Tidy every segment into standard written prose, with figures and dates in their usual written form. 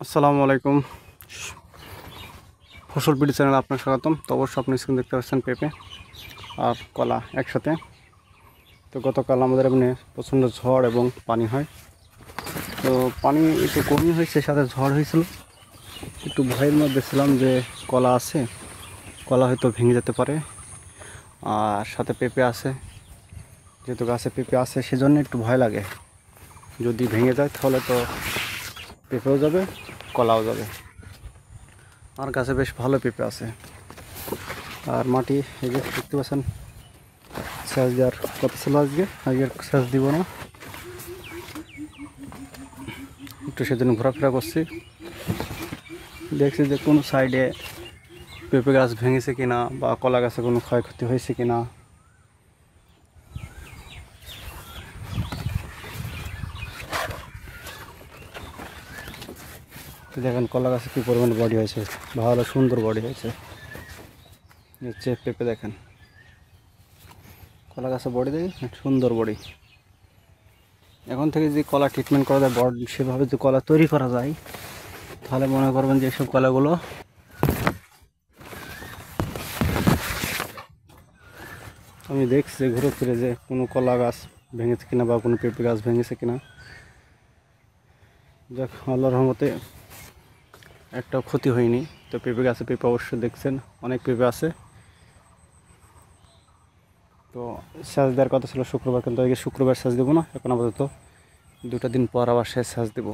আসসালামু আলাইকুম। ফসল বিডি চ্যানেলে আপনার স্বাগতম। তো অবশ্যই আপনি স্ক্রিন দেখতে পাচ্ছেন পেঁপে আর কলা একসাথে। তো গতকাল আমাদের এমনি প্রচণ্ড ঝড় এবং পানি হয়। তো পানি একটু কমই হয়েছে, সাথে ঝড় হয়েছিল। একটু ভয়ের মধ্যে ছিলাম যে কলা আছে, কলা হয়তো ভেঙে যেতে পারে, আর সাথে পেঁপে আছে। যেহেতু গাছে পেঁপে আছে সেজন্য একটু ভয় লাগে, যদি ভেঙে যায় তাহলে তো পেঁপেও যাবে, কলাও যাবে। আর গাছে বেশ ভালো পেঁপে আছে। আর মাটি এই যে দেখতে পাচ্ছেন, সেচ দেওয়ার কথা ছিল আজকে সেচ দিব না, একটু সেজন্য ঘোরাফেরা করছি। দেখছি যে কোনো সাইডে পেঁপে গাছ ভেঙেছে কিনা বা কলা গাছে কোনো ক্ষয়ক্ষতি হয়েছে কিনা। দেখেন কলা গাছে কী পরিমাণে বডি হয়েছে, ভালো সুন্দর বডি হয়েছে। নিচে পেঁপে দেখেন, কলা গাছে বডি দেখেন, সুন্দর বডি। এখন থেকে যদি কলা ট্রিটমেন্ট করা যায়, বড সেভাবে যদি কলা তৈরি করা যায়, তাহলে মনে করবেন যে এইসব কলাগুলো আমি দেখছি ঘুরে ফিরে যে কোনো কলা গাছ ভেঙেছে কিনা বা কোনো পেঁপে গাছ ভেঙেছে কিনা। যাক, আল্লাহর রহমতে একটাও ক্ষতি হয়নি। তো পেঁপে গাছে পেঁপে অবশ্যই দেখছেন, অনেক পেঁপে আছে। তো সেচ দেওয়ার কথা ছিল শুক্রবার, কিন্তু আজকে শুক্রবার সেচ দেবো না, এখন আপাতত 2টা দিন পর আবার সেচ দেবো।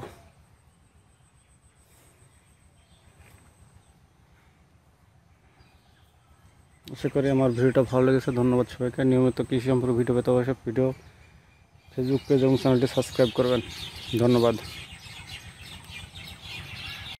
আশা করি আমার ভিডিওটা ভালো লেগেছে। ধন্যবাদ সবাইকে। নিয়মিত কৃষি সম্পর্কে ভিডিও পেতে অবশ্যই ফেসবুক পেজ এবং চ্যানেলটি সাবস্ক্রাইব করবেন। ধন্যবাদ।